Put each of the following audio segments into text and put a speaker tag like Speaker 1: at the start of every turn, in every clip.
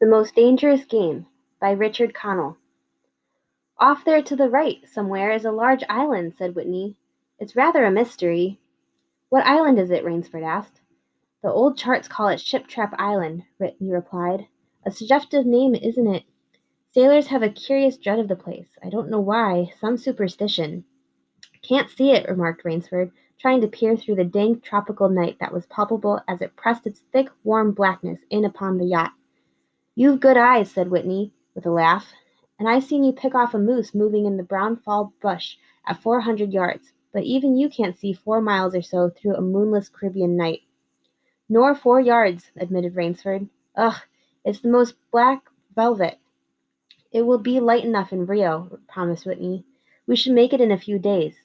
Speaker 1: The Most Dangerous Game by Richard Connell. Off there to the right, somewhere, is a large island, said Whitney. It's rather a mystery. What island is it? Rainsford asked. The old charts call it Ship Trap Island, Whitney replied. A suggestive name, isn't it? Sailors have a curious dread of the place. I don't know why. Some superstition. Can't see it, remarked Rainsford, trying to peer through the dank tropical night that was palpable as it pressed its thick, warm blackness in upon the yacht. "You've good eyes," said Whitney, with a laugh, "and I seen you pick off a moose moving in the brown fall bush at 400 yards, but even you can't see 4 miles or so through a moonless Caribbean night." "Nor 4 yards," admitted Rainsford. "Ugh, it's the most black velvet." "It will be light enough in Rio," promised Whitney. "We should make it in a few days.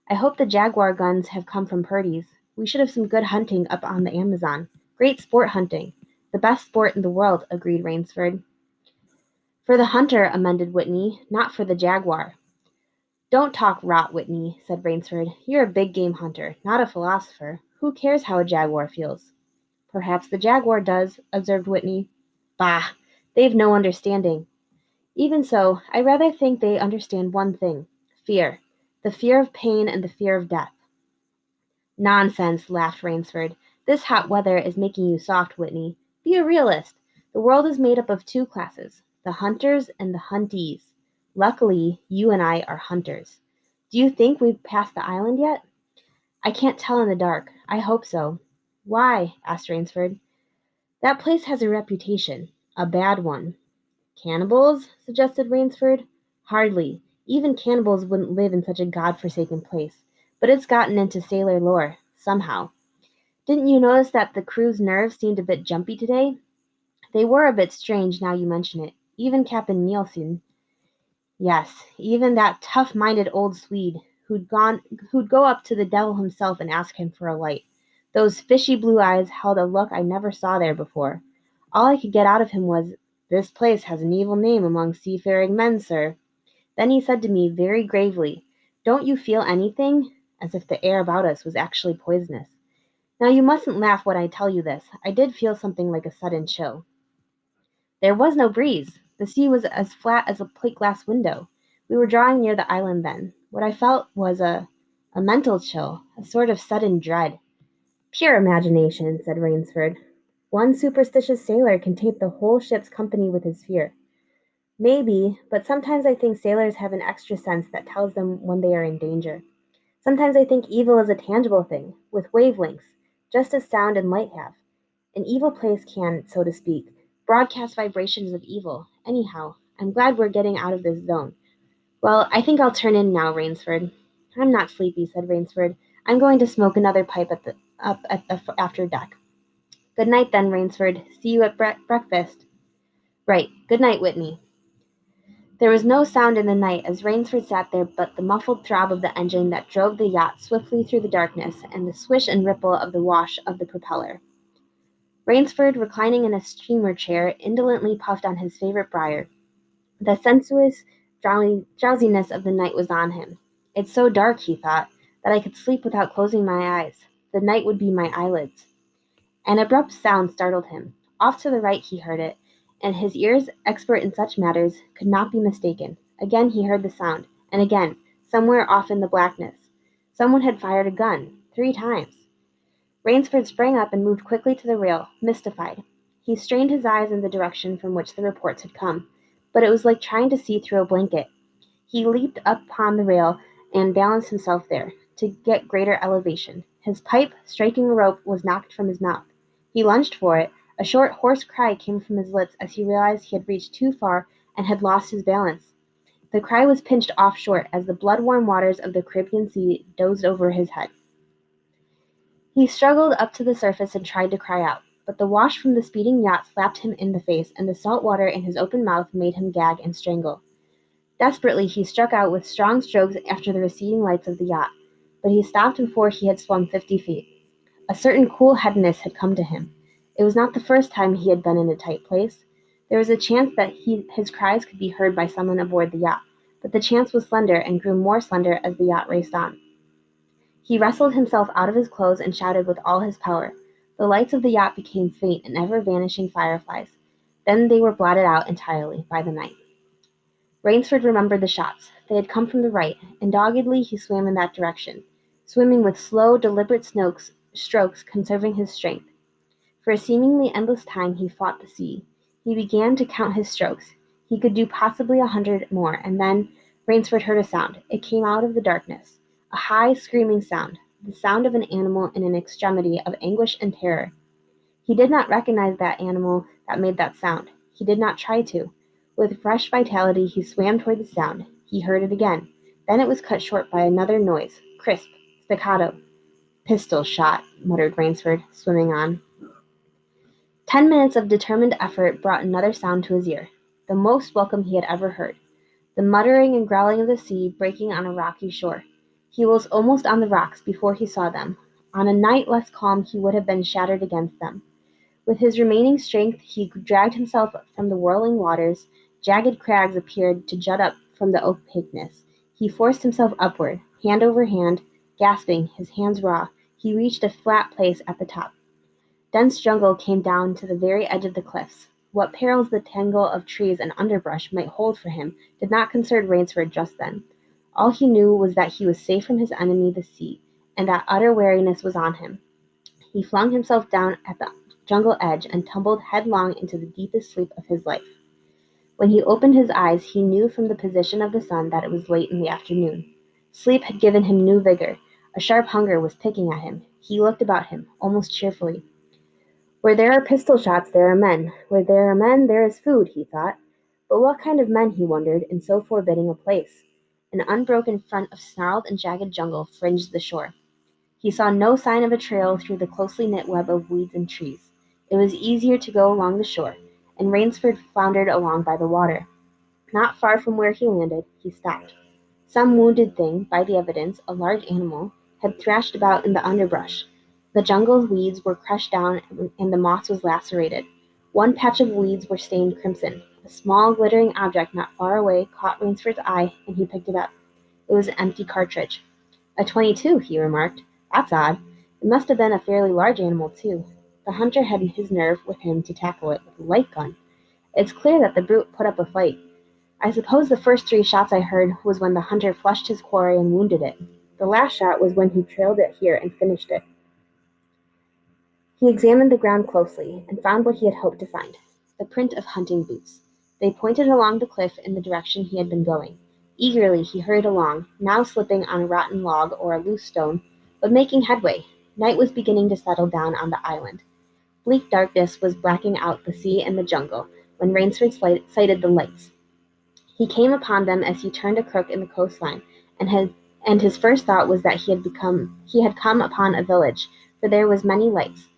Speaker 1: I hope the jaguar guns have come from Purdy's. We should have some good hunting up on the Amazon. Great sport hunting." "The best sport in the world," agreed Rainsford. "For the hunter," amended Whitney, "not for the jaguar." "Don't talk rot, Whitney," said Rainsford. "You're a big game hunter, not a philosopher. Who cares how a jaguar feels?" "Perhaps the jaguar does," observed Whitney. "Bah! They've no understanding." "Even so, I rather think they understand one thing: fear. The fear of pain and the fear of death." "Nonsense," laughed Rainsford. "This hot weather is making you soft, Whitney. Be a realist. The world is made up of two classes, the hunters and the huntees. Luckily, you and I are hunters. Do you think we've passed the island yet?" "I can't tell in the dark. I hope so." "Why?" asked Rainsford. "That place has a reputation. A bad one." "Cannibals?" suggested Rainsford. "Hardly. Even cannibals wouldn't live in such a God-forsaken place. But it's gotten into sailor lore, somehow. Didn't you notice that the crew's nerves seemed a bit jumpy today?" "They were a bit strange, now you mention it. Even Captain Nielsen." "Yes, even that tough-minded old Swede who'd go up to the devil himself and ask him for a light. Those fishy blue eyes held a look I never saw there before. All I could get out of him was, 'This place has an evil name among seafaring men, sir.' Then he said to me very gravely, 'Don't you feel anything?' as if the air about us was actually poisonous. Now you mustn't laugh when I tell you this. I did feel something like a sudden chill. There was no breeze. The sea was as flat as a plate-glass window. We were drawing near the island then. What I felt was a mental chill, a sort of sudden dread." "Pure imagination," said Rainsford. "One superstitious sailor can taint the whole ship's company with his fear." "Maybe, but sometimes I think sailors have an extra sense that tells them when they are in danger. Sometimes I think evil is a tangible thing, with wavelengths, just as sound and light have. An evil place can, so to speak, broadcast vibrations of evil. Anyhow, I'm glad we're getting out of this zone. Well, I think I'll turn in now, Rainsford." "I'm not sleepy," said Rainsford. "I'm going to smoke another pipe up at the after deck." "Good night, then, Rainsford. See you at breakfast." "Right. Good night, Whitney." There was no sound in the night as Rainsford sat there but the muffled throb of the engine that drove the yacht swiftly through the darkness, and the swish and ripple of the wash of the propeller. Rainsford, reclining in a steamer chair, indolently puffed on his favorite briar. The sensuous drowsiness of the night was on him. "It's so dark," he thought, "that I could sleep without closing my eyes. The night would be my eyelids." An abrupt sound startled him. Off to the right he heard it, and his ears, expert in such matters, could not be mistaken. Again he heard the sound, and again, somewhere off in the blackness. Someone had fired a gun, 3 times. Rainsford sprang up and moved quickly to the rail, mystified. He strained his eyes in the direction from which the reports had come, but it was like trying to see through a blanket. He leaped upon the rail and balanced himself there, to get greater elevation. His pipe, striking a rope, was knocked from his mouth. He lunged for it. A short, hoarse cry came from his lips as he realized he had reached too far and had lost his balance. The cry was pinched off short as the blood-warm waters of the Caribbean Sea dozed over his head. He struggled up to the surface and tried to cry out, but the wash from the speeding yacht slapped him in the face, and the salt water in his open mouth made him gag and strangle. Desperately he struck out with strong strokes after the receding lights of the yacht, but he stopped before he had swum 50 feet. A certain cool headedness had come to him. It was not the first time he had been in a tight place. There was a chance that his cries could be heard by someone aboard the yacht, but the chance was slender and grew more slender as the yacht raced on. He wrestled himself out of his clothes and shouted with all his power. The lights of the yacht became faint and ever-vanishing fireflies. Then they were blotted out entirely by the night. Rainsford remembered the shots. They had come from the right, and doggedly he swam in that direction, swimming with slow, deliberate strokes, conserving his strength. For a seemingly endless time he fought the sea. He began to count his strokes. He could do possibly 100 more, and then Rainsford heard a sound. It came out of the darkness. A high, screaming sound, the sound of an animal in an extremity of anguish and terror. He did not recognize that animal that made that sound. He did not try to. With fresh vitality he swam toward the sound. He heard it again. Then it was cut short by another noise, crisp, staccato. Pistol shot, muttered Rainsford, swimming on. 10 minutes of determined effort brought another sound to his ear, the most welcome he had ever heard, the muttering and growling of the sea breaking on a rocky shore. He was almost on the rocks before he saw them. On a night less calm he would have been shattered against them. With his remaining strength he dragged himself from the whirling waters. Jagged crags appeared to jut up from the opaqueness. He forced himself upward, hand over hand, gasping, his hands raw. He reached a flat place at the top. Dense jungle came down to the very edge of the cliffs. What perils the tangle of trees and underbrush might hold for him did not concern Rainsford just then. All he knew was that he was safe from his enemy the sea, and that utter weariness was on him. He flung himself down at the jungle edge and tumbled headlong into the deepest sleep of his life. When he opened his eyes he knew from the position of the sun that it was late in the afternoon. Sleep had given him new vigor. A sharp hunger was picking at him. He looked about him, almost cheerfully. Where there are pistol shots there are men. Where there are men there is food, he thought. But what kind of men, he wondered, in so forbidding a place? An unbroken front of snarled and jagged jungle fringed the shore. He saw no sign of a trail through the closely knit web of weeds and trees. It was easier to go along the shore, and Rainsford floundered along by the water. Not far from where he landed, he stopped. Some wounded thing, by the evidence, a large animal, had thrashed about in the underbrush. The jungle's weeds were crushed down and the moss was lacerated. One patch of weeds were stained crimson. A small, glittering object not far away caught Rainsford's eye, and he picked it up. It was an empty cartridge. A 22, he remarked. That's odd. It must have been a fairly large animal, too. The hunter had his nerve with him to tackle it with a light gun. It's clear that the brute put up a fight. I suppose the first 3 shots I heard was when the hunter flushed his quarry and wounded it. The last shot was when he trailed it here and finished it. He examined the ground closely, and found what he had hoped to find, the print of hunting boots. They pointed along the cliff in the direction he had been going. Eagerly he hurried along, now slipping on a rotten log or a loose stone, but making headway. Night was beginning to settle down on the island. Bleak darkness was blacking out the sea and the jungle when Rainsford sighted the lights. He came upon them as he turned a crook in the coastline, and his first thought was that he had come upon a village, for there was many lights.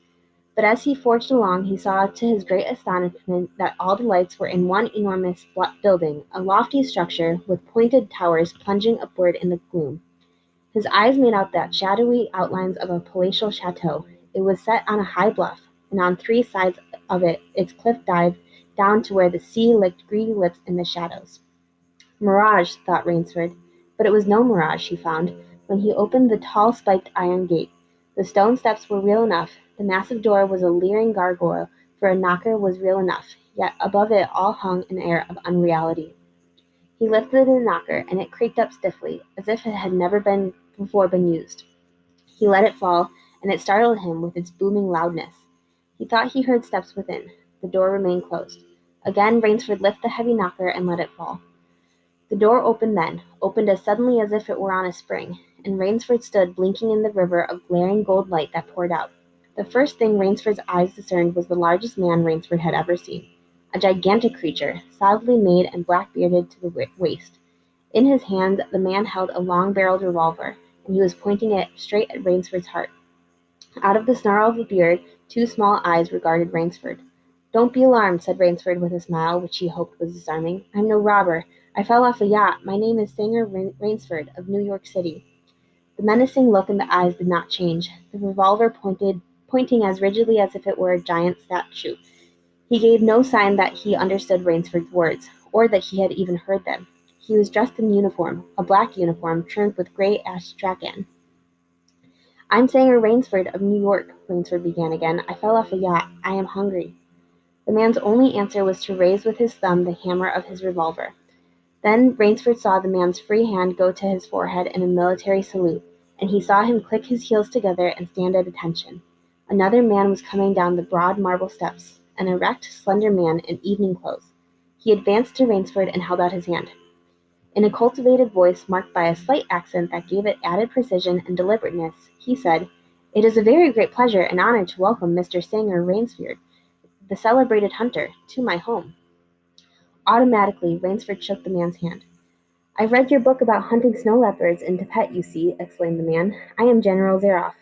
Speaker 1: But as he forged along he saw to his great astonishment that all the lights were in one enormous building, a lofty structure with pointed towers plunging upward in the gloom. His eyes made out the shadowy outlines of a palatial chateau. It was set on a high bluff, and on 3 sides of it its cliff dived down to where the sea licked greedy lips in the shadows. Mirage, thought Rainsford. But it was no mirage, he found, when he opened the tall spiked iron gate. The stone steps were real enough, the massive door was a leering gargoyle, for a knocker was real enough, yet above it all hung an air of unreality. He lifted the knocker, and it creaked up stiffly, as if it had never before been used. He let it fall, and it startled him with its booming loudness. He thought he heard steps within. The door remained closed. Again Rainsford lifted the heavy knocker and let it fall. The door opened then, opened as suddenly as if it were on a spring, and Rainsford stood blinking in the river of glaring gold light that poured out. The first thing Rainsford's eyes discerned was the largest man Rainsford had ever seen. A gigantic creature, solidly made and black-bearded to the waist. In his hand the man held a long-barreled revolver, and he was pointing it straight at Rainsford's heart. Out of the snarl of the beard, 2 small eyes regarded Rainsford. "Don't be alarmed," said Rainsford with a smile which he hoped was disarming. "I'm no robber. I fell off a yacht. My name is Sanger Rainsford, of New York City." The menacing look in the eyes did not change, the revolver pointing as rigidly as if it were a giant statue. He gave no sign that he understood Rainsford's words, or that he had even heard them. He was dressed in uniform, a black uniform trimmed with gray astrakhan. "I'm Sanger Rainsford of New York," Rainsford began again. "I fell off a yacht. I am hungry." The man's only answer was to raise with his thumb the hammer of his revolver. Then Rainsford saw the man's free hand go to his forehead in a military salute, and he saw him click his heels together and stand at attention. Another man was coming down the broad marble steps, an erect, slender man in evening clothes. He advanced to Rainsford and held out his hand. In a cultivated voice marked by a slight accent that gave it added precision and deliberateness, he said, "It is a very great pleasure and honor to welcome Mr. Sanger Rainsford, the celebrated hunter, to my home." Automatically, Rainsford shook the man's hand. "I've read your book about hunting snow leopards in Tibet, you see," explained the man. "I am General Zaroff."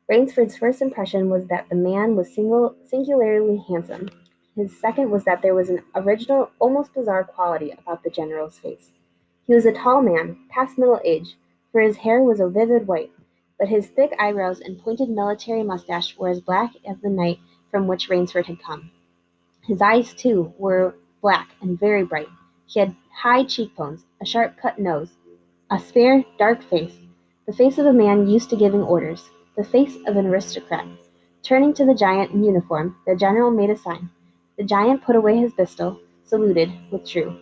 Speaker 1: Rainsford's first impression was that the man was singularly handsome. His second was that there was an original, almost bizarre quality about the general's face. He was a tall man, past middle age, for his hair was a vivid white, but his thick eyebrows and pointed military mustache were as black as the night from which Rainsford had come. His eyes, too, were black and very bright. He had high cheekbones, a sharp-cut nose, a spare, dark face, the face of a man used to giving orders, the face of an aristocrat. Turning to the giant in uniform, the general made a sign. The giant put away his pistol, saluted, withdrew.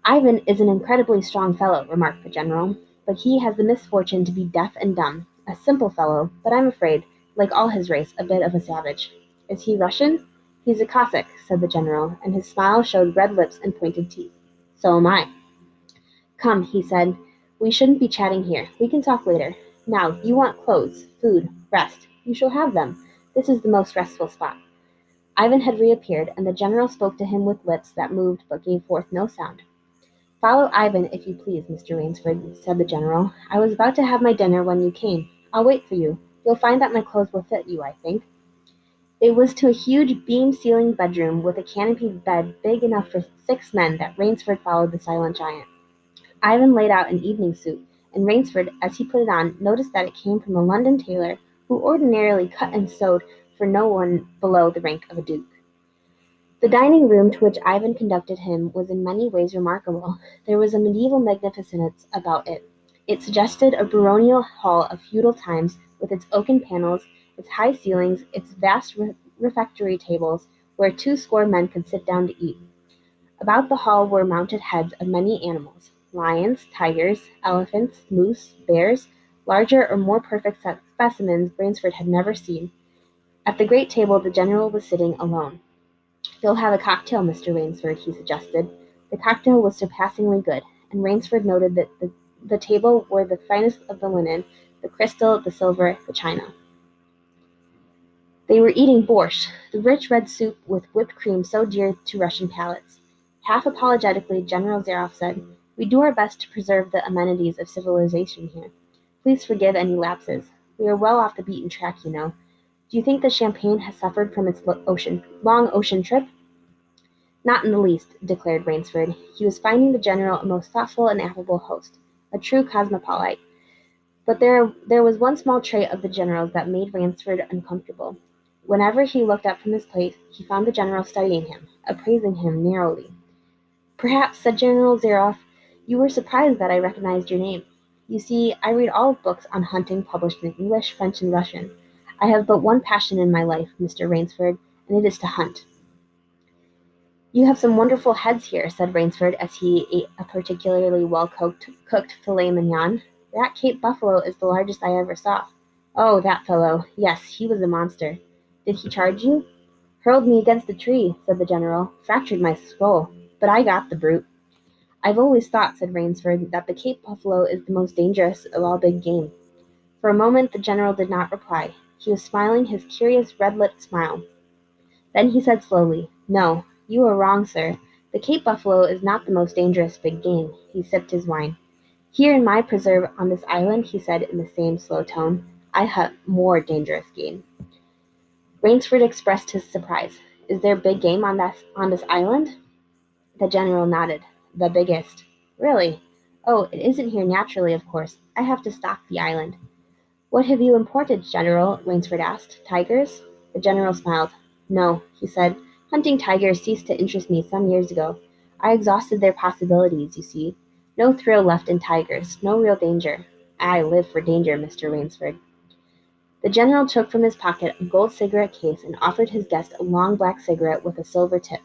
Speaker 1: "Ivan is an incredibly strong fellow," remarked the general, "but he has the misfortune to be deaf and dumb. A simple fellow, but I'm afraid, like all his race, a bit of a savage." "Is he Russian?" "He's a Cossack," said the general, and his smile showed red lips and pointed teeth. "So am I." "Come," he said, "we shouldn't be chatting here. We can talk later. Now, you want clothes, food, rest. You shall have them. This is the most restful spot." Ivan had reappeared, and the general spoke to him with lips that moved but gave forth no sound. "Follow Ivan, if you please, Mr. Rainsford," said the general. "I was about to have my dinner when you came. I'll wait for you. You'll find that my clothes will fit you, I think." It was to a huge beam-ceilinged bedroom with a canopied bed big enough for 6 men that Rainsford followed the silent giant. Ivan laid out an evening suit, and Rainsford, as he put it on, noticed that it came from a London tailor who ordinarily cut and sewed for no one below the rank of a duke. The dining room to which Ivan conducted him was in many ways remarkable. There was a medieval magnificence about it. It suggested a baronial hall of feudal times, with its oaken panels, its high ceilings, its vast refectory tables, where 2 score men could sit down to eat. About the hall were mounted heads of many animals: lions, tigers, elephants, moose, bears, larger or more perfect specimens Rainsford had never seen. At the great table the general was sitting alone. "You'll have a cocktail, Mr. Rainsford," he suggested. The cocktail was surpassingly good, and Rainsford noted that the table wore the finest of the linen, the crystal, the silver, the china. They were eating borscht, the rich red soup with whipped cream so dear to Russian palates. Half apologetically, General Zaroff said, "We do our best to preserve the amenities of civilization here. Please forgive any lapses. We are well off the beaten track, you know. Do you think the Champagne has suffered from its long ocean trip?" "Not in the least," declared Rainsford. He was finding the general a most thoughtful and affable host, a true cosmopolite. But there was one small trait of the general's that made Ransford uncomfortable. Whenever he looked up from his plate, he found the general studying him, appraising him narrowly. "Perhaps," said General Zaroff, "you were surprised that I recognized your name. You see, I read all books on hunting published in English, French, and Russian. I have but one passion in my life, Mr. Rainsford, and it is to hunt." "You have some wonderful heads here," said Rainsford, as he ate a particularly well-cooked filet mignon. "That Cape buffalo is the largest I ever saw." "Oh, that fellow. Yes, he was a monster." "Did he charge you?" "Hurled me against a tree," said the general. "Fractured my skull. But I got the brute." "I've always thought," said Rainsford, "that the Cape buffalo is the most dangerous of all big game." For a moment the general did not reply. He was smiling his curious red-lipped smile. Then he said slowly, "No, you are wrong, sir. The Cape buffalo is not the most dangerous big game." He sipped his wine. "Here in my preserve on this island," he said in the same slow tone, "I hunt more dangerous game." Rainsford expressed his surprise. "Is there big game on this island?" The general nodded. "The biggest." "Really?" "Oh, it isn't here naturally, of course. I have to stock the island." "What have you imported, General?" Rainsford asked. "Tigers?" The general smiled. "No," he said. "Hunting tigers ceased to interest me some years ago. I exhausted their possibilities, you see. No thrill left in tigers, no real danger. I live for danger, Mr. Rainsford." The general took from his pocket a gold cigarette case and offered his guest a long black cigarette with a silver tip.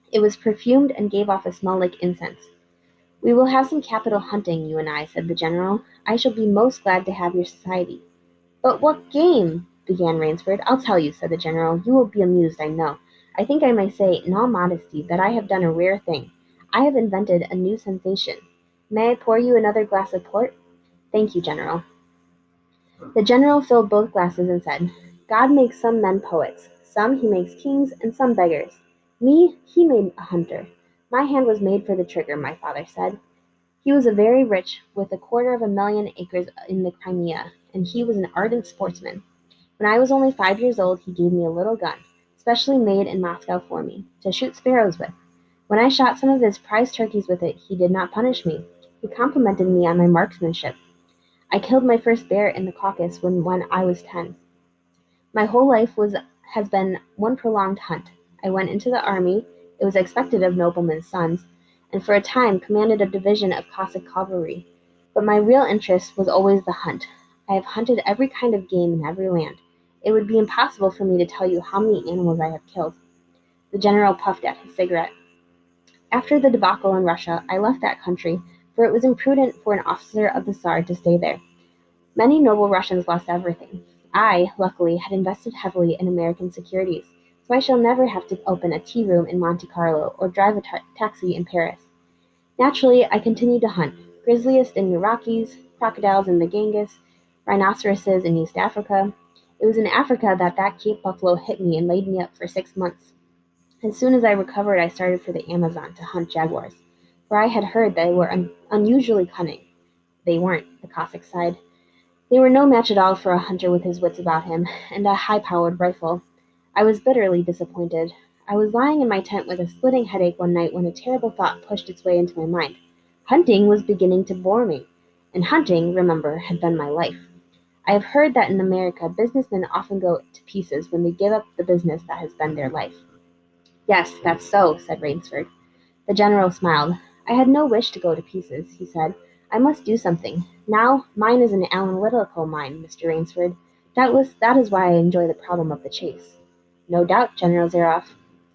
Speaker 1: It was perfumed and gave off a smell like incense. "We will have some capital hunting, you and I," said the general. "I shall be most glad to have your society." "But what game?" began Rainsford. "I'll tell you," said the general. "You will be amused, I know. I think I may say, in all modesty, that I have done a rare thing. I have invented a new sensation. May I pour you another glass of port?" "Thank you, General." The general filled both glasses and said, "God makes some men poets, some he makes kings, and some beggars. Me he made a hunter. My hand was made for the trigger, my father said. He was a very rich, with 250,000 acres in the Crimea, and he was an ardent sportsman. When I was only 5 years old he gave me a little gun, specially made in Moscow for me, to shoot sparrows with. When I shot some of his prize turkeys with it he did not punish me. He complimented me on my marksmanship. I killed my first bear in the Caucasus when I was 10. My whole life has been one prolonged hunt. I went into the army, it was expected of noblemen's sons, and for a time commanded a division of Cossack cavalry. But my real interest was always the hunt. I have hunted every kind of game in every land. It would be impossible for me to tell you how many animals I have killed." The general puffed at his cigarette. "After the debacle in Russia, I left that country, for it was imprudent for an officer of the Tsar to stay there. Many noble Russians lost everything. I, luckily, had invested heavily in American securities, so I shall never have to open a tea room in Monte Carlo or drive a taxi in Paris. Naturally, I continued to hunt, grizzliest in the Rockies, crocodiles in the Ganges, rhinoceroses in East Africa. It was in Africa that Cape buffalo hit me and laid me up for 6 months. As soon as I recovered I started for the Amazon to hunt jaguars, for I had heard they were unusually cunning. They weren't, the Cossack sighed. They were no match at all for a hunter with his wits about him, and a high-powered rifle. I was bitterly disappointed. I was lying in my tent with a splitting headache one night when a terrible thought pushed its way into my mind. Hunting was beginning to bore me, and hunting, remember, had been my life. I have heard that in America businessmen often go to pieces when they give up the business that has been their life. "Yes, that's so," said Rainsford. The general smiled. "I had no wish to go to pieces," he said. "I must do something. Now, mine is an analytical mind, Mr. Rainsford. Doubtless that is why I enjoy the problem of the chase." "No doubt, General Zeroff."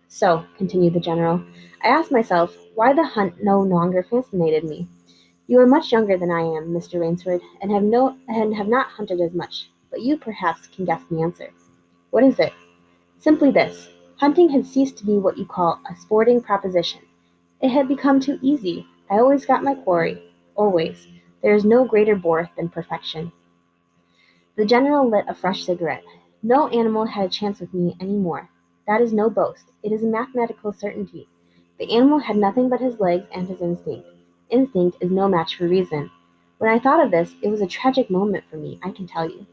Speaker 1: "So," continued the general, "I asked myself why the hunt no longer fascinated me. You are much younger than I am, Mr. Rainsford, and have not hunted as much, but you perhaps can guess the answer." "What is it?" "Simply this. Hunting had ceased to be what you call a sporting proposition. It had become too easy. I always got my quarry. Always. There is no greater bore than perfection." The general lit a fresh cigarette. "No animal had a chance with me any more. That is no boast. It is a mathematical certainty. The animal had nothing but his legs and his instinct. Instinct is no match for reason. When I thought of this, it was a tragic moment for me, I can tell you."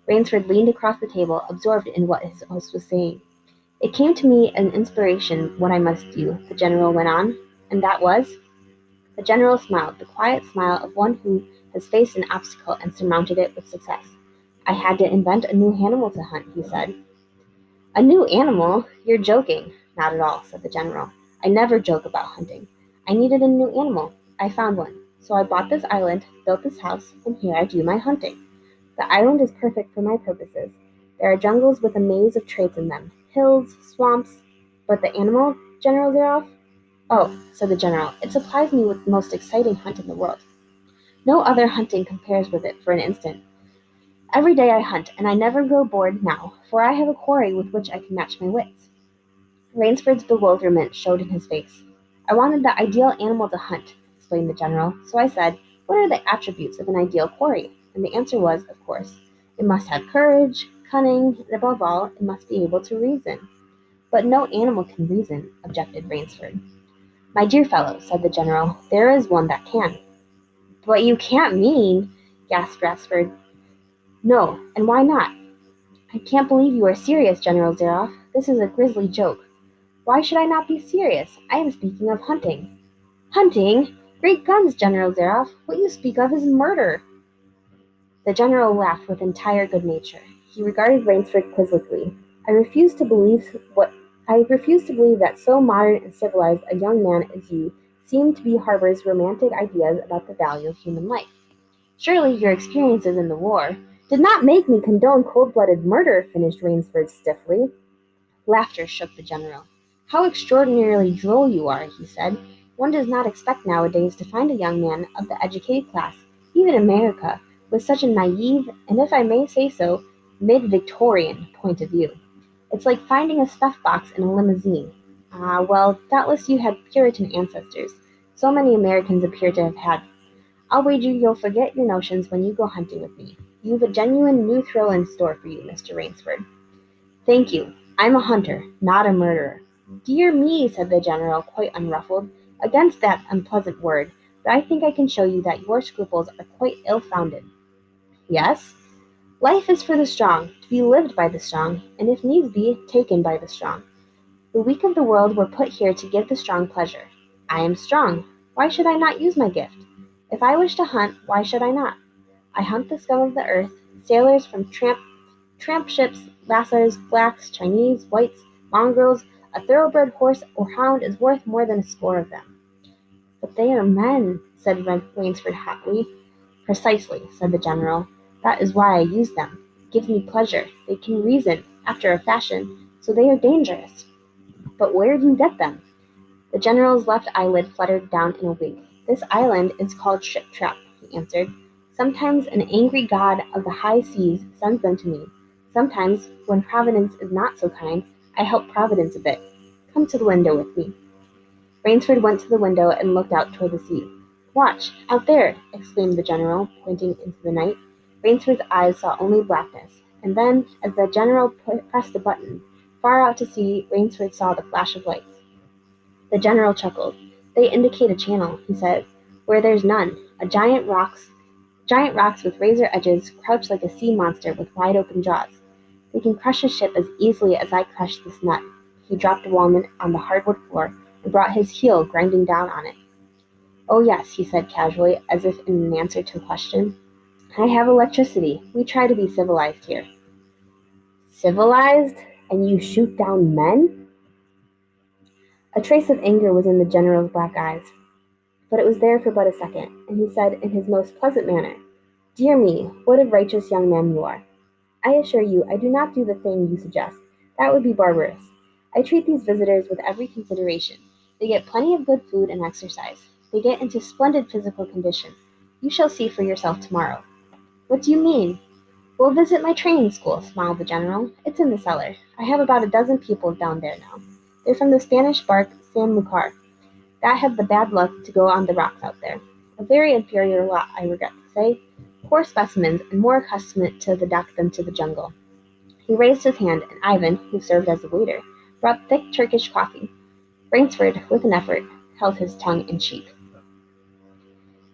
Speaker 1: Rainsford leaned across the table, absorbed in what his host was saying. "It came to me an inspiration what I must do," the general went on. "And that was?" The general smiled, the quiet smile of one who has faced an obstacle and surmounted it with success. "I had to invent a new animal to hunt," he said. "A new animal? You're joking." "Not at all," said the general. "I never joke about hunting. I needed a new animal. I found one. So I bought this island, built this house, and here I do my hunting. The island is perfect for my purposes. There are jungles with a maze of traits in them, hills, swamps. But the animal, General Zeroff?" "Oh," said the general, "it supplies me with the most exciting hunt in the world. No other hunting compares with it for an instant. Every day I hunt, and I never grow bored now, for I have a quarry with which I can match my wits." Rainsford's bewilderment showed in his face. "I wanted the ideal animal to hunt," explained the general, "so I said, 'What are the attributes of an ideal quarry?' And the answer was, of course, it must have courage, cunning, and above all, it must be able to reason." "But no animal can reason," objected Rainsford. "My dear fellow," said the general, "there is one that can." "But you can't mean—" gasped Ransford. "No, and why not? I can't believe you are serious, General Zeroff. This is a grisly joke." "Why should I not be serious? I am speaking of hunting." "Hunting? Great guns, General Zeroff! What you speak of is murder." The general laughed with entire good nature. He regarded Rainsford quizzically. I refuse to believe that so modern and civilized a young man as you seem to be harbors romantic ideas about the value of human life. Surely your experiences in the war, Did not make me condone cold-blooded murder, finished Rainsford stiffly. Laughter shook the general. How extraordinarily droll you are, he said. One does not expect nowadays to find a young man of the educated class, even in America, with such a naive, and if I may say so, mid-Victorian point of view. It's like finding a snuff box in a limousine. Ah, well, doubtless you had Puritan ancestors. So many Americans appear to have had. I'll wager you'll forget your notions when you go hunting with me. You've a genuine new thrill in store for you, Mr. Rainsford. Thank you. I'm a hunter, not a murderer. Dear me, said the general, quite unruffled, against that unpleasant word, but I think I can show you that your scruples are quite ill-founded. Yes? Life is for the strong, to be lived by the strong, and if needs be, taken by the strong. The weak of the world were put here to give the strong pleasure. I am strong. Why should I not use my gift? If I wish to hunt, why should I not? I hunt the scum of the earth, sailors from tramp ships, lascars, blacks, Chinese, whites, mongrels. A thoroughbred horse or hound is worth more than a score of them. But they are men, said Rainsford hotly. Precisely, said the general. That is why I use them. It gives me pleasure. They can reason, after a fashion, so they are dangerous. But where do you get them? The general's left eyelid fluttered down in a wink. This island is called Ship Trap, he answered. Sometimes an angry god of the high seas sends them to me. Sometimes, when Providence is not so kind, I help Providence a bit. Come to the window with me. Rainsford went to the window and looked out toward the sea. Watch, out there! Exclaimed the general, pointing into the night. Rainsford's eyes saw only blackness, and then, as the general pressed a button, far out to sea, Rainsford saw the flash of lights. The general chuckled. They indicate a channel, he said, where there's none. Giant rocks with razor edges crouch like a sea monster with wide open jaws. They can crush a ship as easily as I crushed this nut. He dropped a walnut on the hardwood floor and brought his heel grinding down on it. Oh yes, he said casually, as if in an answer to a question. I have electricity. We try to be civilized here. Civilized? And you shoot down men? A trace of anger was in the general's black eyes, but it was there for but a second, and he said in his most pleasant manner, Dear me, what a righteous young man you are. I assure you I do not do the thing you suggest. That would be barbarous. I treat these visitors with every consideration. They get plenty of good food and exercise. They get into splendid physical condition. You shall see for yourself tomorrow. What do you mean? We'll visit my training school, smiled the general. It's in the cellar. I have about a dozen pupils down there now. They're from the Spanish bark San Lucar, that had the bad luck to go on the rocks out there. A very inferior lot, I regret to say. Poor specimens, and more accustomed to the duck than to the jungle. He raised his hand, and Ivan, who served as a waiter, brought thick Turkish coffee. Rainsford, with an effort, held his tongue in cheek.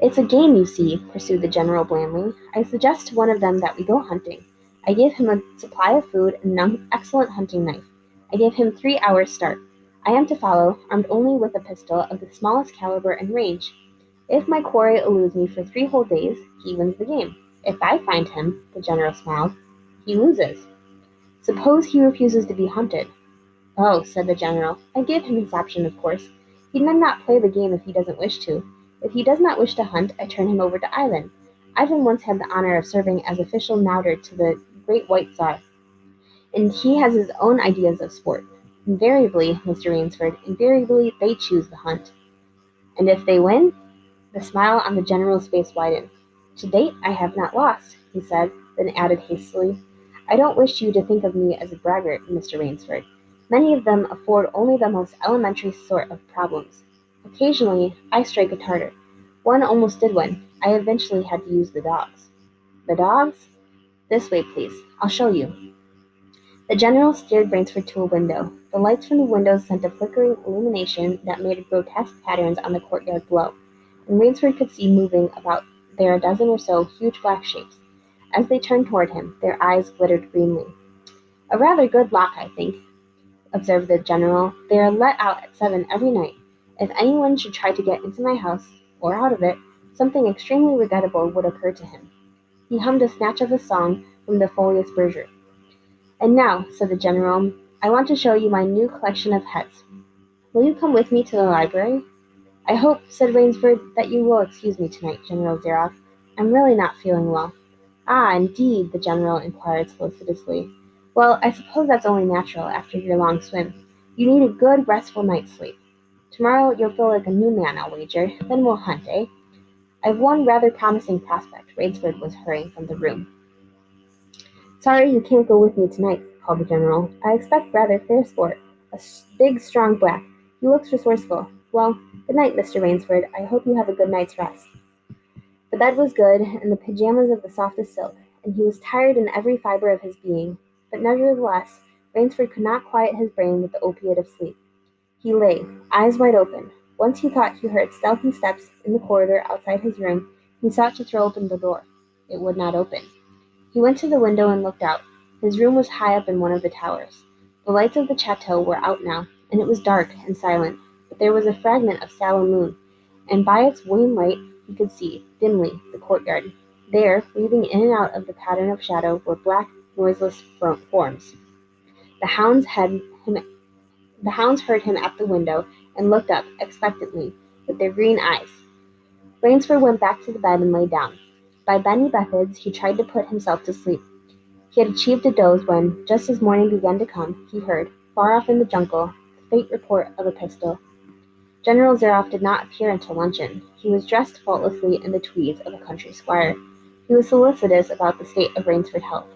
Speaker 1: It's a game, you see, pursued the general blandly. I suggest to one of them that we go hunting. I give him a supply of food and an excellent hunting knife. I give him 3 hours' start. I am to follow, armed only with a pistol of the smallest caliber and range. If my quarry eludes me for 3 whole days, he wins the game. If I find him, the general smiled, he loses. Suppose he refuses to be hunted. Oh, said the general, I give him his option, of course. He need not play the game if he doesn't wish to. If he does not wish to hunt, I turn him over to Ivan. Ivan once had the honor of serving as official knouter to the great white Tsar, and he has his own ideas of sport. Invariably, Mr. Rainsford, invariably they choose the hunt. And if they win? The smile on the general's face widened. To date, I have not lost, he said, then added hastily, I don't wish you to think of me as a braggart, Mr. Rainsford. Many of them afford only the most elementary sort of problems. Occasionally, I strike a tartar. One almost did win. I eventually had to use the dogs. The dogs? This way, please. I'll show you. The general steered Rainsford to a window. The lights from the windows sent a flickering illumination that made grotesque patterns on the courtyard below, and Rainsford could see moving about there a dozen or so huge black shapes. As they turned toward him, their eyes glittered greenly. A rather good lot, I think, observed the general. They are let out at 7 every night. If anyone should try to get into my house, or out of it, something extremely regrettable would occur to him. He hummed a snatch of a song from the Folius Berger. And now, said the general, I want to show you my new collection of heads. Will you come with me to the library? I hope, said Rainsford, that you will excuse me tonight, General Zaroff. I'm really not feeling well. Ah, indeed, the general inquired solicitously. Well, I suppose that's only natural after your long swim. You need a good, restful night's sleep. Tomorrow you'll feel like a new man, I'll wager. Then we'll hunt, eh? I've one rather promising prospect. Rainsford was hurrying from the room. Sorry you can't go with me tonight, called the general. I expect rather fair sport. Big, strong black. He looks resourceful. Well, good night, Mr. Rainsford. I hope you have a good night's rest. The bed was good, and the pajamas of the softest silk, and he was tired in every fibre of his being, but nevertheless Rainsford could not quiet his brain with the opiate of sleep. He lay, eyes wide open. Once he thought he heard stealthy steps in the corridor outside his room. He sought to throw open the door. It would not open. He went to the window and looked out. His room was high up in one of the towers. The lights of the chateau were out now, and it was dark and silent, but there was a fragment of sallow moon, and by its wan light he could see, dimly, the courtyard. There, weaving in and out of the pattern of shadow, were black, noiseless forms. The hounds had him the hounds heard him at the window, and looked up, expectantly, with their green eyes. Rainsford went back to the bed and lay down. By many methods he tried to put himself to sleep. He had achieved a doze when, just as morning began to come, he heard, far off in the jungle, the faint report of a pistol. General Zaroff did not appear until luncheon. He was dressed faultlessly in the tweeds of a country squire. He was solicitous about the state of Rainsford's health.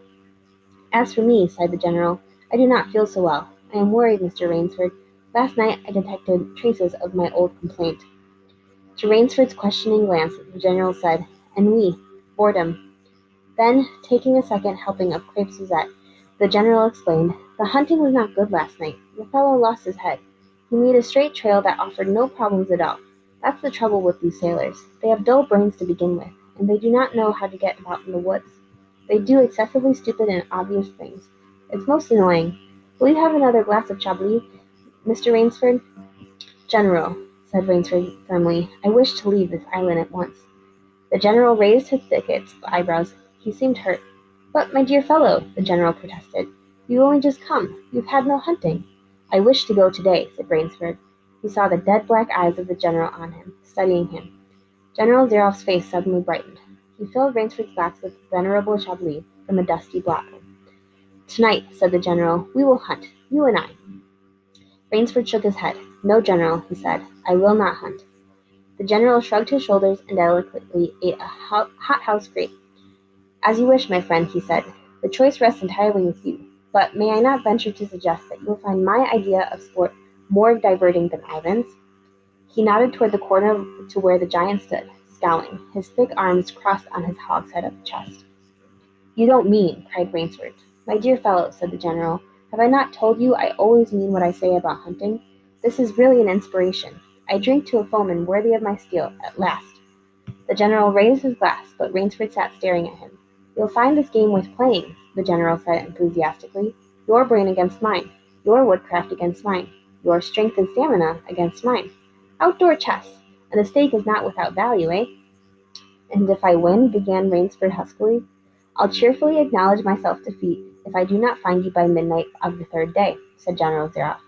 Speaker 1: As for me, sighed the general, I do not feel so well. I am worried, Mr. Rainsford. Last night I detected traces of my old complaint. To Rainsford's questioning glance, the general said, Ennui, boredom. Then, taking a second helping of crepe Suzette, the general explained, The hunting was not good last night. The fellow lost his head. He made a straight trail that offered no problems at all. That's the trouble with these sailors. They have dull brains to begin with, and they do not know how to get about in the woods. They do excessively stupid and obvious things. It's most annoying. Will you have another glass of Chablis, Mr. Rainsford? General, said Rainsford firmly, I wish to leave this island at once. The general raised his thick eyebrows. He seemed hurt. But, my dear fellow, the general protested, you only just come. You've had no hunting. I wish to go today, said Rainsford. He saw the dead black eyes of the general on him, studying him. General Zaroff's face suddenly brightened. He filled Rainsford's glass with venerable Chablis from a dusty bottle. Tonight, said the general, we will hunt, you and I. Rainsford shook his head. No, general, he said, I will not hunt. The general shrugged his shoulders and delicately ate a hothouse grape. As you wish, my friend, he said. The choice rests entirely with you. But may I not venture to suggest that you will find my idea of sport more diverting than Ivan's? He nodded toward the corner to where the giant stood, scowling, his thick arms crossed on his hogshead of chest. You don't mean, cried Rainsford. My dear fellow, said the general, have I not told you I always mean what I say about hunting? This is really an inspiration. I drink to a foeman worthy of my steel, at last. The general raised his glass, but Rainsford sat staring at him. You'll find this game worth playing, the general said enthusiastically. Your brain against mine, your woodcraft against mine, your strength and stamina against mine. Outdoor chess, and the stake is not without value, eh? And if I win, began Rainsford huskily, I'll cheerfully acknowledge myself defeat if I do not find you by midnight of the third day, said General Zaroff.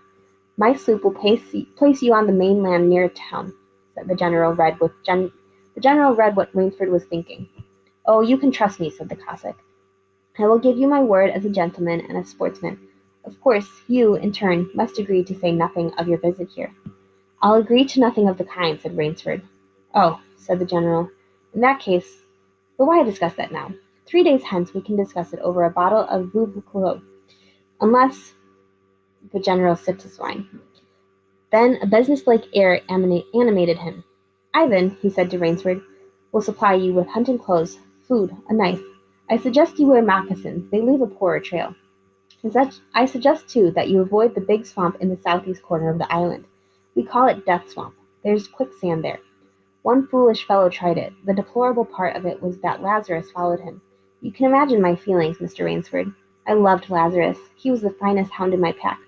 Speaker 1: My sloop will place you on the mainland near town, said the general the general read what Rainsford was thinking. Oh, you can trust me, said the Cossack. I will give you my word as a gentleman and a sportsman. Of course, you, in turn, must agree to say nothing of your visit here. I'll agree to nothing of the kind, said Rainsford. Oh, said the general. In that case, but why discuss that now? 3 days hence we can discuss it over a bottle of Veuve Clos, unless the general sipped his wine. Then a business-like air animated him. Ivan, he said to Rainsford, will supply you with hunting clothes, food, a knife. I suggest you wear moccasins. They leave a poorer trail. I suggest, too, that you avoid the big swamp in the southeast corner of the island. We call it Death Swamp. There's quicksand there. One foolish fellow tried it. The deplorable part of it was that Lazarus followed him. You can imagine my feelings, Mr. Rainsford. I loved Lazarus. He was the finest hound in my pack.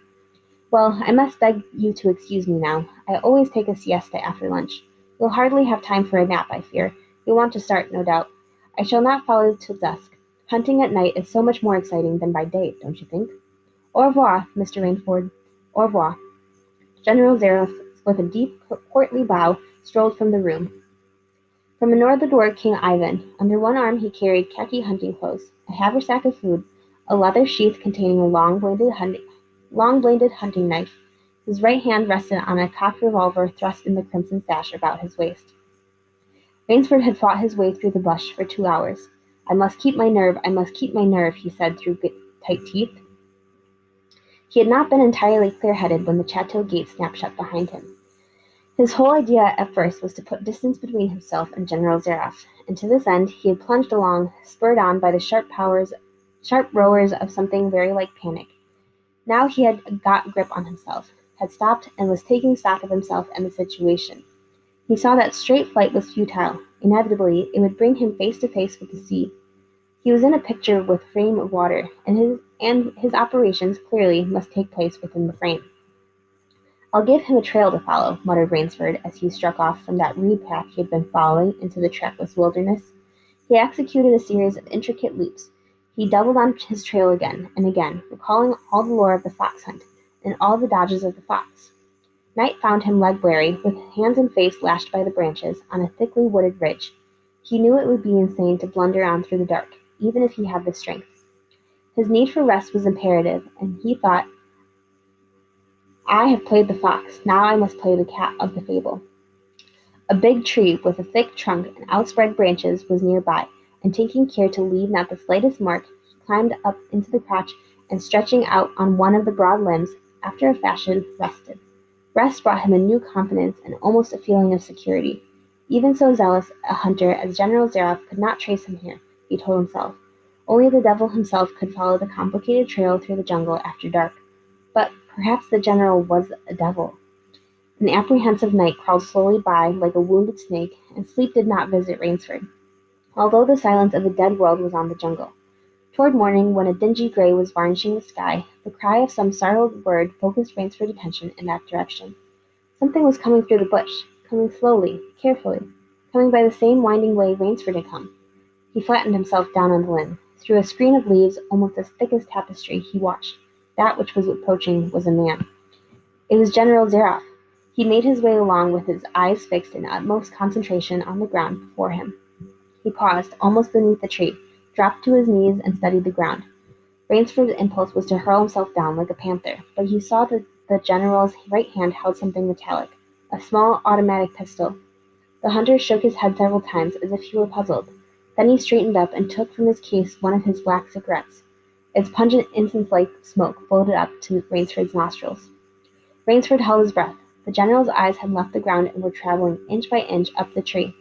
Speaker 1: Well, I must beg you to excuse me now. I always take a siesta after lunch. You'll hardly have time for a nap, I fear. You'll want to start, no doubt. I shall not follow till dusk. Hunting at night is so much more exciting than by day, don't you think? Au revoir, Mr. Rainsford. Au revoir. General Zaroff, with a deep, courtly bow, strolled from the room. From a northern door came Ivan. Under one arm he carried khaki hunting clothes, a haversack of food, a leather sheath containing a long-bladed hunting knife. His right hand rested on a cocked revolver thrust in the crimson sash about his waist. Rainsford had fought his way through the bush for 2 hours. I must keep my nerve, I must keep my nerve, he said through tight teeth. He had not been entirely clear-headed when the chateau gate snapped shut behind him. His whole idea at first was to put distance between himself and General Zaroff, and to this end he had plunged along, spurred on by the sharp rowers of something very like panic. Now he had got grip on himself, had stopped, and was taking stock of himself and the situation. He saw that straight flight was futile. Inevitably, it would bring him face to face with the sea. He was in a picture with frame of water, and his operations clearly must take place within the frame. I'll give him a trail to follow, muttered Rainsford as he struck off from that reed path he had been following into the trackless wilderness. He executed a series of intricate loops. He doubled on his trail again and again, recalling all the lore of the fox hunt and all the dodges of the fox. Night found him leg-weary, with hands and face lashed by the branches, on a thickly wooded ridge. He knew it would be insane to blunder on through the dark, even if he had the strength. His need for rest was imperative, and he thought, I have played the fox, now I must play the cat of the fable. A big tree with a thick trunk and outspread branches was nearby, and taking care to leave not the slightest mark, he climbed up into the crotch and stretching out on one of the broad limbs, after a fashion, rested. Rest brought him a new confidence and almost a feeling of security. Even so zealous a hunter as General Zaroff could not trace him here, he told himself. Only the devil himself could follow the complicated trail through the jungle after dark. But perhaps the general was a devil. An apprehensive night crawled slowly by like a wounded snake, and sleep did not visit Rainsford, although the silence of a dead world was on the jungle. Toward morning, when a dingy gray was varnishing the sky, the cry of some startled bird focused Rainsford's attention in that direction. Something was coming through the bush, coming slowly, carefully, coming by the same winding way Rainsford had come. He flattened himself down on the limb. Through a screen of leaves almost as thick as tapestry, he watched. That which was approaching was a man. It was General Zaroff. He made his way along with his eyes fixed in utmost concentration on the ground before him. He paused, almost beneath the tree, dropped to his knees, and studied the ground. Rainsford's impulse was to hurl himself down like a panther, but he saw that the general's right hand held something metallic, a small automatic pistol. The hunter shook his head several times as if he were puzzled. Then he straightened up and took from his case one of his black cigarettes. Its pungent incense-like smoke floated up to Rainsford's nostrils. Rainsford held his breath. The general's eyes had left the ground and were traveling inch by inch up the tree.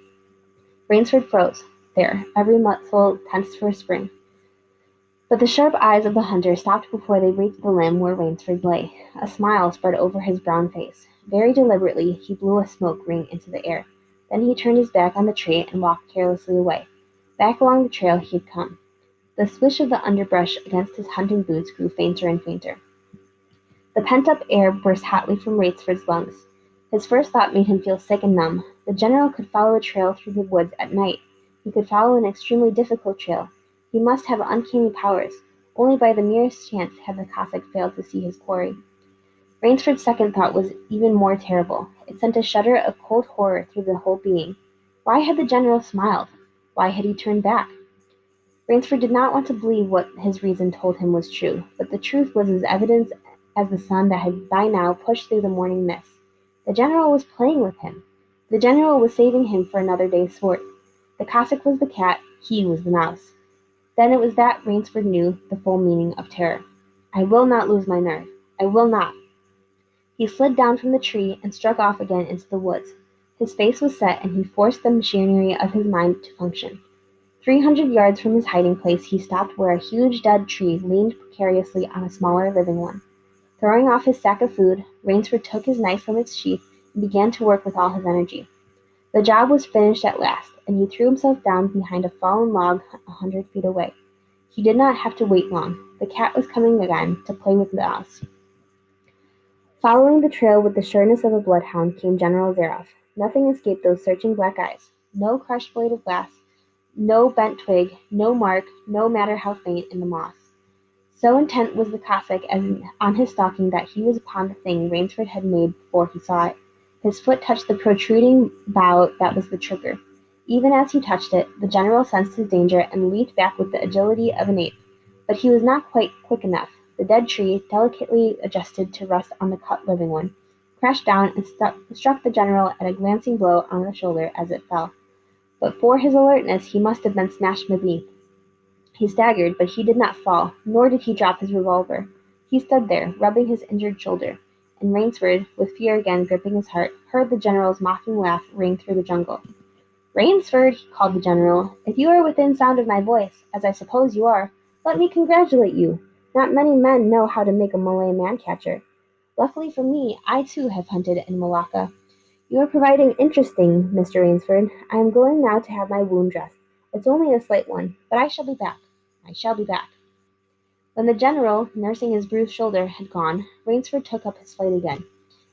Speaker 1: Rainsford froze, there, every muscle tensed for a spring. But the sharp eyes of the hunter stopped before they reached the limb where Rainsford lay. A smile spread over his brown face. Very deliberately he blew a smoke ring into the air. Then he turned his back on the tree and walked carelessly away, back along the trail he had come. The swish of the underbrush against his hunting boots grew fainter and fainter. The pent-up air burst hotly from Rainsford's lungs. His first thought made him feel sick and numb. The general could follow a trail through the woods at night. He could follow an extremely difficult trail. He must have uncanny powers. Only by the merest chance had the Cossack failed to see his quarry. Rainsford's second thought was even more terrible. It sent a shudder of cold horror through the whole being. Why had the general smiled? Why had he turned back? Rainsford did not want to believe what his reason told him was true, but the truth was as evident as the sun that had by now pushed through the morning mist. The general was playing with him. The general was saving him for another day's sport. The Cossack was the cat, he was the mouse. Then it was that Rainsford knew the full meaning of terror. I will not lose my nerve. I will not. He slid down from the tree and struck off again into the woods. His face was set, and he forced the machinery of his mind to function. 300 yards from his hiding place he stopped where a huge dead tree leaned precariously on a smaller living one. Throwing off his sack of food, Rainsford took his knife from its sheath and began to work with all his energy. The job was finished at last, and he threw himself down behind a fallen log 100 feet away. He did not have to wait long. The cat was coming again to play with the mouse. Following the trail with the sureness of a bloodhound came General Zaroff. Nothing escaped those searching black eyes. No crushed blade of glass, no bent twig, no mark, no matter how faint, in the moss. So intent was the Cossack on his stalking that he was upon the thing Rainsford had made before he saw it. His foot touched the protruding bough that was the trigger. Even as he touched it, the general sensed his danger and leaped back with the agility of an ape. But he was not quite quick enough. The dead tree, delicately adjusted to rest on the cut living one, crashed down and struck the general a glancing blow on the shoulder as it fell. But for his alertness he must have been smashed beneath. He staggered, but he did not fall, nor did he drop his revolver. He stood there, rubbing his injured shoulder, and Rainsford, with fear again gripping his heart, heard the general's mocking laugh ring through the jungle. "Rainsford," called the general, "if you are within sound of my voice, as I suppose you are, let me congratulate you. Not many men know how to make a Malay man-catcher. Luckily for me, I too have hunted in Malacca. You are proving interesting, Mr. Rainsford. I am going now to have my wound dressed. It's only a slight one, but I shall be back. I shall be back." When the general, nursing his bruised shoulder, had gone, Rainsford took up his flight again.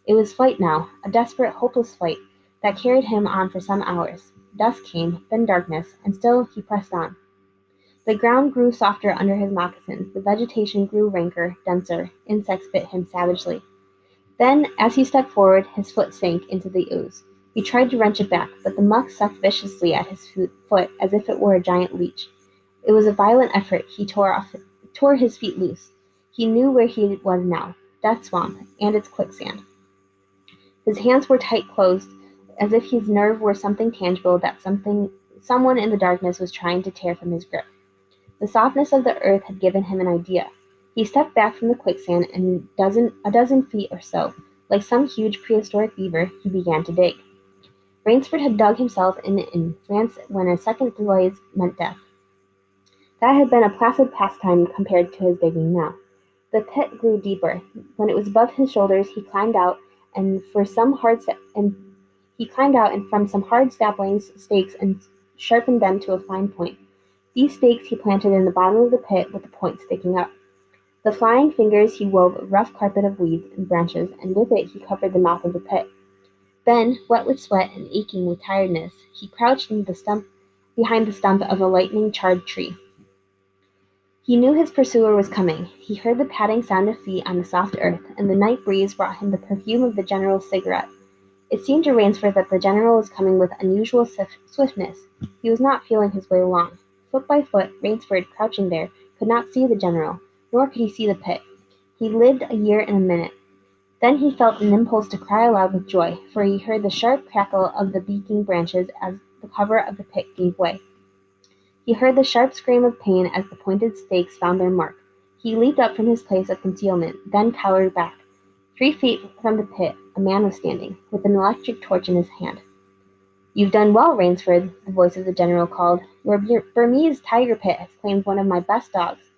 Speaker 1: It was flight now, a desperate, hopeless flight, that carried him on for some hours. Dusk came, then darkness, and still he pressed on. The ground grew softer under his moccasins, the vegetation grew ranker, denser, insects bit him savagely. Then, as he stepped forward, his foot sank into the ooze. He tried to wrench it back, but the muck sucked viciously at his foot as if it were a giant leech. It was a violent effort. He tore his feet loose. He knew where he was now, Death Swamp, and its quicksand. His hands were tight closed, as if his nerve were something tangible that someone in the darkness was trying to tear from his grip. The softness of the earth had given him an idea. He stepped back from the quicksand, and a dozen feet or so, like some huge prehistoric beaver, he began to dig. Rainsford had dug himself in France when a second delay meant death. That had been a placid pastime compared to his digging now. The pit grew deeper. When it was above his shoulders, he climbed out, and from some hard saplings, stakes, and sharpened them to a fine point. These stakes he planted in the bottom of the pit with the point sticking up. The flying fingers he wove a rough carpet of weeds and branches, and with it he covered the mouth of the pit. Then, wet with sweat and aching with tiredness, he crouched behind the stump of a lightning-charred tree. He knew his pursuer was coming. He heard the padding sound of feet on the soft earth, and the night breeze brought him the perfume of the general's cigarette. It seemed to Rainsford that the general was coming with unusual swiftness. He was not feeling his way along. Foot by foot, Rainsford, crouching there, could not see the general, nor could he see the pit. He lived a year in a minute. Then he felt an impulse to cry aloud with joy, for he heard the sharp crackle of the beaking branches as the cover of the pit gave way. He heard the sharp scream of pain as the pointed stakes found their mark. He leaped up from his place of concealment, then cowered back. 3 feet from the pit, a man was standing, with an electric torch in his hand. "You've done well, Rainsford," the voice of the general called. "Your Burmese tiger pit has claimed one of my best dogs.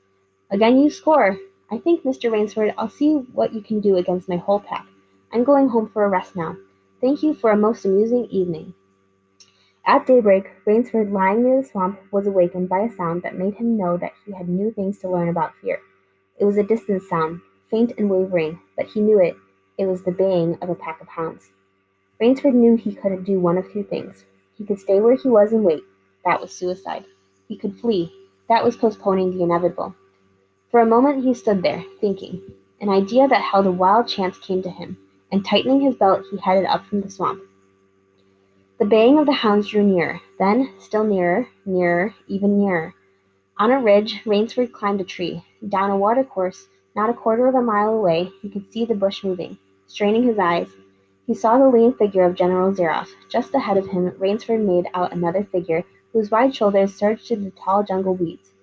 Speaker 1: Again you score. I think, Mr. Rainsford, I'll see what you can do against my whole pack. I'm going home for a rest now. Thank you for a most amusing evening." At daybreak, Rainsford, lying near the swamp, was awakened by a sound that made him know that he had new things to learn about fear. It was a distant sound, faint and wavering, but he knew it. It was the baying of a pack of hounds. Rainsford knew he could do one of two things. He could stay where he was and wait. That was suicide. He could flee. That was postponing the inevitable. For a moment he stood there, thinking. An idea that held a wild chance came to him, and tightening his belt he headed up from the swamp. The baying of the hounds drew nearer, then still nearer, nearer, even nearer. On a ridge, Rainsford climbed a tree. Down a watercourse, not a quarter of a mile away, he could see the bush moving. Straining his eyes, he saw the lean figure of General Zaroff. Just ahead of him, Rainsford made out another figure, whose wide shoulders surged to the tall jungle weeds.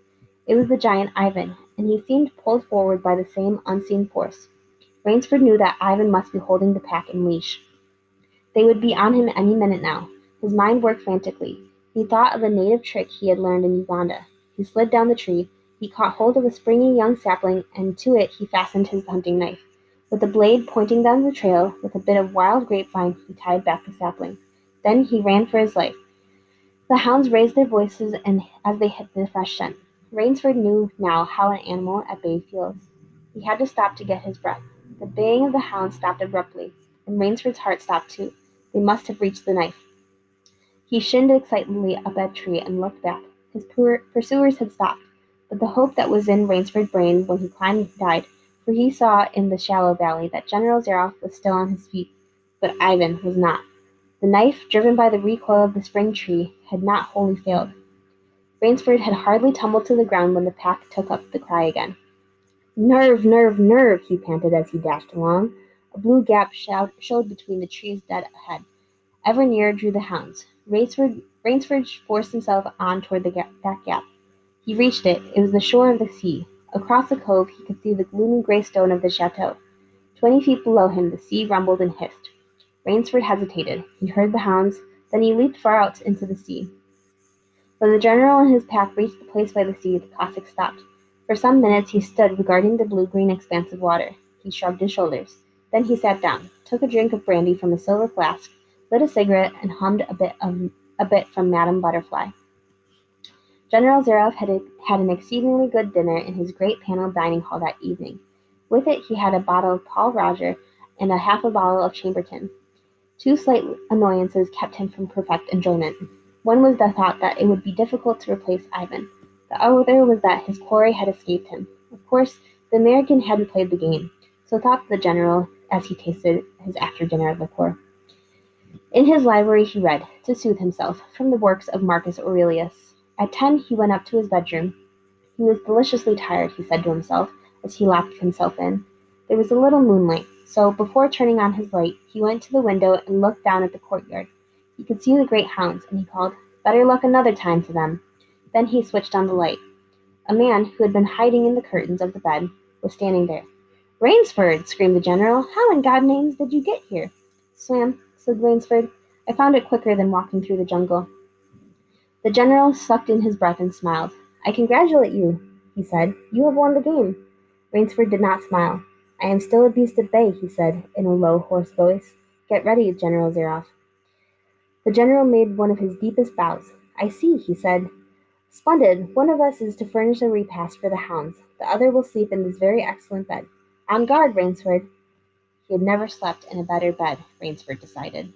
Speaker 1: It was the giant Ivan, and he seemed pulled forward by the same unseen force. Rainsford knew that Ivan must be holding the pack in leash. They would be on him any minute now. His mind worked frantically. He thought of a native trick he had learned in Uganda. He slid down the tree. He caught hold of a springy young sapling, and to it he fastened his hunting knife. With the blade pointing down the trail, with a bit of wild grapevine, he tied back the sapling. Then he ran for his life. The hounds raised their voices as they hit the fresh scent. Rainsford knew now how an animal at bay feels. He had to stop to get his breath. The baying of the hounds stopped abruptly, and Rainsford's heart stopped too. They must have reached the knife. He shinned excitedly up that tree and looked back. His pursuers had stopped, but the hope that was in Rainsford's brain when he climbed died, for he saw in the shallow valley that General Zaroff was still on his feet, but Ivan was not. The knife, driven by the recoil of the spring tree, had not wholly failed. Rainsford had hardly tumbled to the ground when the pack took up the cry again. "Nerve, nerve, nerve!" he panted as he dashed along. A blue gap showed between the trees dead ahead. Ever nearer drew the hounds. Rainsford forced himself on toward that gap. He reached it. It was the shore of the sea. Across the cove he could see the gloomy grey stone of the chateau. 20 feet below him the sea rumbled and hissed. Rainsford hesitated. He heard the hounds. Then he leaped far out into the sea. When the general and his pack reached the place by the sea, the Cossack stopped. For some minutes he stood regarding the blue-green expanse of water. He shrugged his shoulders. Then he sat down, took a drink of brandy from a silver flask, lit a cigarette, and hummed a bit from Madame Butterfly. General Zaroff had an exceedingly good dinner in his great paneled dining hall that evening. With it he had a bottle of Paul Roger and a half a bottle of Chambertin. Two slight annoyances kept him from perfect enjoyment. One was the thought that it would be difficult to replace Ivan. The other was that his quarry had escaped him. Of course, the American hadn't played the game, so thought the general as he tasted his after-dinner liqueur. In his library he read, to soothe himself, from the works of Marcus Aurelius. At 10 he went up to his bedroom. He was deliciously tired, he said to himself, as he locked himself in. There was a little moonlight, so before turning on his light, he went to the window and looked down at the courtyard. He could see the great hounds, and he called, "Better luck another time" to them. Then he switched on the light. A man, who had been hiding in the curtains of the bed, was standing there. "Rainsford!" screamed the general. "How in God's name did you get here?" "Swam," said Rainsford. "I found it quicker than walking through the jungle." The general sucked in his breath and smiled. "I congratulate you," he said. "You have won the game." Rainsford did not smile. "I am still a beast at bay," he said, in a low, hoarse voice. "Get ready, General Zaroff." The general made one of his deepest bows. "I see," he said. "Splendid. One of us is to furnish a repast for the hounds. The other will sleep in this very excellent bed. On guard, Rainsford." He had never slept in a better bed, Rainsford decided.